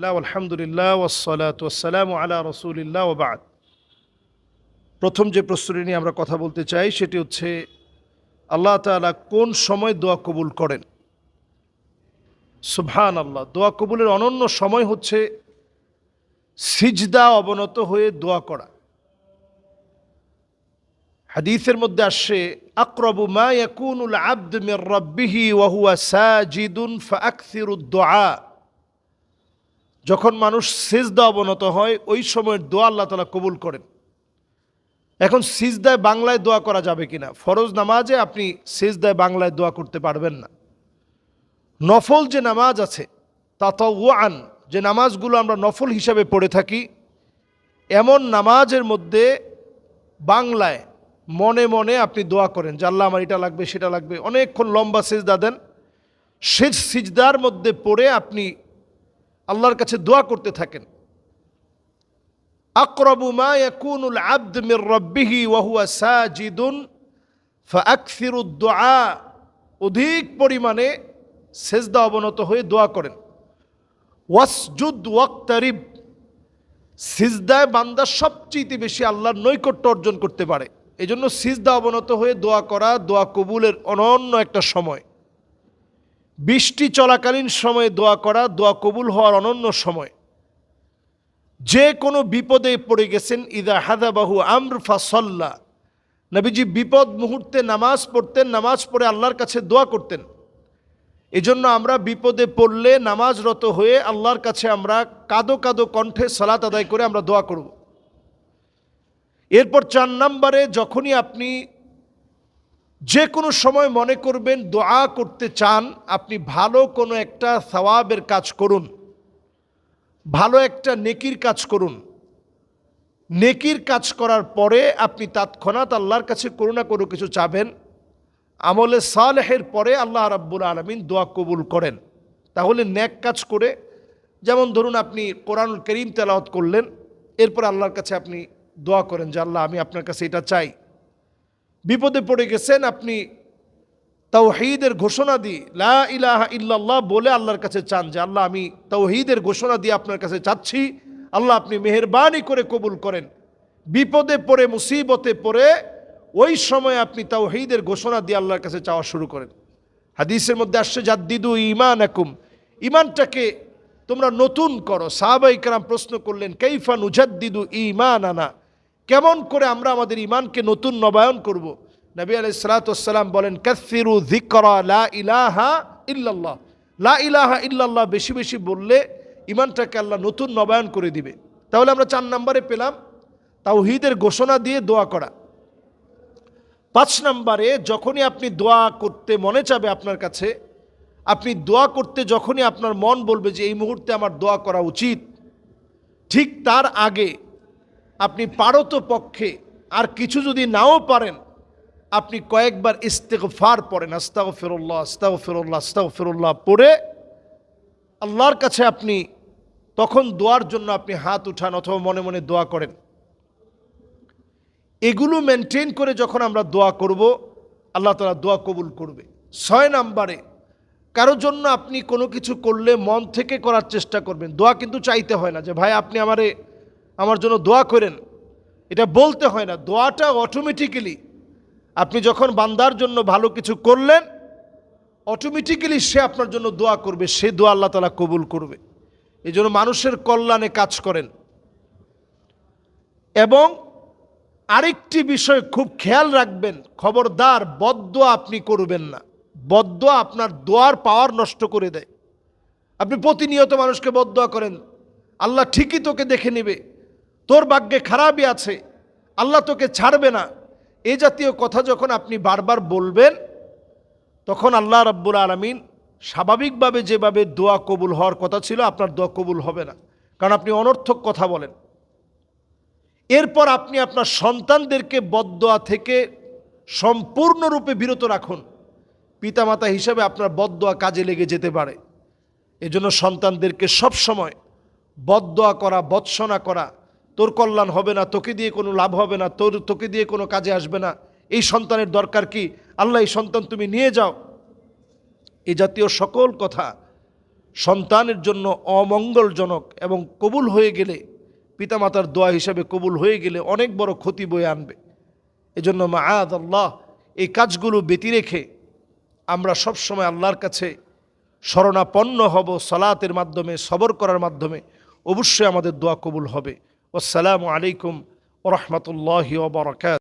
আলহামদুলিল্লাহ ওয়াসসালাতু ওয়াসসালামু আলা রাসূলিল্লাহ ওয়া বা'দ। প্রথম যে প্রশ্নটি নিয়ে আমরা কথা বলতে চাই সেটি হচ্ছে আল্লাহ তাআলা কোন সময় দোয়া কবুল করেন। সুবহানাল্লাহ, দোয়া কবুলের অনন্য সময় হচ্ছে সিজদা অবনত হয়ে দোয়া করা। হাদিসের মধ্যে আসছে আকরাবু মা ইয়াকুনুল আবদ মির রাব্বিহি ওয়া হুয়া সাজিদুন ফাআকসিরুদ দুআ। যখন মানুষ সিজদা অবনত হয় ওই সময়ের দোয়া আল্লাহ তাআলা কবুল করেন। এখন সিজদায় বাংলায় দোয়া করা যাবে কিনা? ফরজ নামাজে আপনি সিজদায় বাংলায় দোয়া করতে পারবেন না। নফল যে নামাজ আছে তাতাওয়ান, যে নামাজগুলো আমরা নফল হিসাবে পড়ে থাকি, এমন নামাজের মধ্যে বাংলায় মনে মনে আপনি দোয়া করেন যে আল্লাহ আমার এটা লাগবে সেটা লাগবে, অনেকক্ষণ লম্বা সিজদা দেন, সে সিজদার মধ্যে পড়ে আপনি আল্লাহর কাছে দোয়া করতে থাকেন। আকরাবু মা ইয়াকুনুল আবদ মির রাব্বিহি ওয়া হুয়া সাজিদুন ফাআকসিরুদ দুআ, অধিক পরিমাণে সিজদা অবনত হয়ে দোয়া করেন। ওয়াসজুদ ওয়াক্তারিব, সিজদায় বান্দা সবচেয়ে বেশি আল্লাহর নৈকট্য অর্জন করতে পারে। এই জন্য সিজদা অবনত হয়ে দোয়া করা দোয়া কবুলের অনন্য একটা সময়। বৃষ্টি চলাকালীন সময়ে দোয়া করা দোয়া কবুল হওয়ার অনন্য সময়। যে কোনো বিপদে পড়ে গেছেন, ইদা হাদাবাহু আমর ফাসাল্লা, নবীজি বিপদ মুহূর্তে নামাজ পড়তেন, নামাজ পড়ে আল্লাহর কাছে দোয়া করতেন। এজন্য আমরা বিপদে পড়লে নামাজরত হয়ে আল্লাহর কাছে আমরা কাঁদো কাঁদো কণ্ঠে সালাত আদায় করে আমরা দোয়া করব। এরপর 4 নম্বরে, যখনই আপনি যে কোনো সময় মনে করবেন দোয়া করতে চান, আপনি ভালো কোনো একটা সওয়াবের কাজ করুন, ভালো একটা নেকির কাজ করুন। নেকির কাজ করার পরে আপনি তৎক্ষণাৎ আল্লাহর কাছে কোনো না কোনো কিছু চাবেন। আমলে সালেহের পরে আল্লাহ রাব্বুল আলামিন দোয়া কবুল করেন। তাহলে নেক কাজ করে, যেমন ধরুন আপনি কোরআনুল কারীম তেলাওয়াত করলেন, এরপর আল্লাহর কাছে আপনি দোয়া করেন যে আল্লাহ আমি আপনার কাছে এটা চাই। বিপদে পড়ে গেছেন, আপনি তাওহীদের ঘোষণা দিয়ে লা ইলাহা ইল্লাল্লাহ বলে আল্লাহর কাছে চান যে আল্লাহ আমি তাওহীদের ঘোষণা দিয়ে আপনার কাছে চাচ্ছি, আল্লাহ আপনি মেহেরবানি করে কবুল করেন। বিপদে পড়ে মুসিবতে পড়ে ওই সময় আপনি তাওহীদের ঘোষণা দিয়ে আল্লাহর কাছে চাওয়া শুরু করেন। হাদিসের মধ্যে আসছে জাদ্দিদু ঈমানাকুম, ঈমানটাকে তোমরা নতুন করো। সাহাবায়ে কেরাম প্রশ্ন করলেন কাইফা নুজাদ্দিদু ঈমানানা, কেমন করে আমরা আমাদের ঈমানকে নতুন নবায়ন করব? নবী আলাইহিস সালাতু ওয়াস সালাম বলেন কাসসিরু যিকরা লা ইলাহা ইল্লাল্লাহ, লা ইলাহা ইল্লাল্লাহ বেশি বেশি বললে ঈমানটাকে আল্লাহ নতুন নবায়ন করে দিবে। তাহলে আমরা 4 নম্বরে পেলাম তাওহীদের ঘোষণা দিয়ে দোয়া করা। 5 নম্বরে, যখনই আপনি দোয়া করতে মনে চাবে আপনার কাছে, আপনি দোয়া করতে যখনই আপনার মন বলবে যে এই মুহূর্তে আমার দোয়া করা উচিত, ঠিক তার আগে আপনি পারত পক্ষে আর কিছু যদি নাও পারেন, আপনি কয়েকবার ইস্তিগফার পড়েন, আস্তাগফিরুল্লাহ আস্তাগফিরুল্লাহ আস্তাগফিরুল্লাহ পড়ে আল্লাহর কাছে আপনি তখন দোয়ার জন্য আপনি হাত উঠান অথবা মনে মনে দোয়া করেন। এগুলো মেনটেন করে যখন আমরা দোয়া করব, আল্লাহ তাআলা দোয়া কবুল করবে। 6 নম্বরে, কারোর জন্য আপনি কোনো কিছু করলে মন থেকে করার চেষ্টা করবেন। দোয়া কিন্তু চাইতে হয় না যে ভাই আপনি আমার জন্য দোয়া করেন, এটা বলতে হয় না। দোয়াটা অটোমেটিক্যালি আপনি যখন বান্দার জন্য ভালো কিছু করলেন, অটোমেটিক্যালি সে আপনার জন্য দোয়া করবে, সে দোয়া আল্লাহ তাআলা কবুল করবে। এই জন্য মানুষের কল্যাণে কাজ করেন। এবং আরেকটি বিষয় খুব খেয়াল রাখবেন, খবরদার বদদোয়া আপনি করবেন না। বদদোয়া আপনার দোয়ার পাওয়ার নষ্ট করে দেয়। আপনি প্রতিনিয়ত মানুষকে বদদোয়া করেন, আল্লাহ ঠিকই তোকে দেখে নেবে, তোর ভাগ্যে খারাপই আছে, আল্লাহ তোকে ছাড়বে না, এই জাতীয় কথা যখন আপনি বারবার বলবেন, তখন আল্লাহ রাব্বুল আলামিন স্বাভাবিকভাবে যেভাবে দোয়া কবুল হওয়ার কথা ছিল আপনার দোয়া কবুল হবে না, কারণ আপনি অনর্থক কথা বলেন। এরপর আপনি আপনার সন্তানদেরকে বদদোয়া থেকে সম্পূর্ণরূপে বিরত রাখুন। পিতামাতা হিসাবে আপনার বদদোয়া কাজে লেগে যেতে পারে। এজন্য সন্তানদেরকে সবসময় বদদোয়া করা, বৎসনা করা, তোর কল্যাণ হবে না, তোকে দিয়ে কোনো লাভ হবে না, তোকে দিয়ে কোনো কাজে আসবে না, এই সন্তানের দরকার কি, আল্লাহ এই সন্তান তুমি নিয়ে যাও, এই জাতীয় সকল কথা সন্তানের জন্য অমঙ্গলজনক এবং কবুল হয়ে গেলে পিতামাতার দোয়া হিসাবে কবুল হয়ে গেলে অনেক বড় ক্ষতি বয়ে আনবে। এজন্য মাআযাল্লাহ এই কাজগুলো ব্যতি রেখে আমরা সবসময় আল্লাহর কাছে শরণাপন্ন হব সালাতের মাধ্যমে, সবর করার মাধ্যমে। অবশ্যই আমাদের দোয়া কবুল হবে। আসসালামু আলাইকুম ওয়া রাহমাতুল্লাহি ওয়া বারাকাতুহু।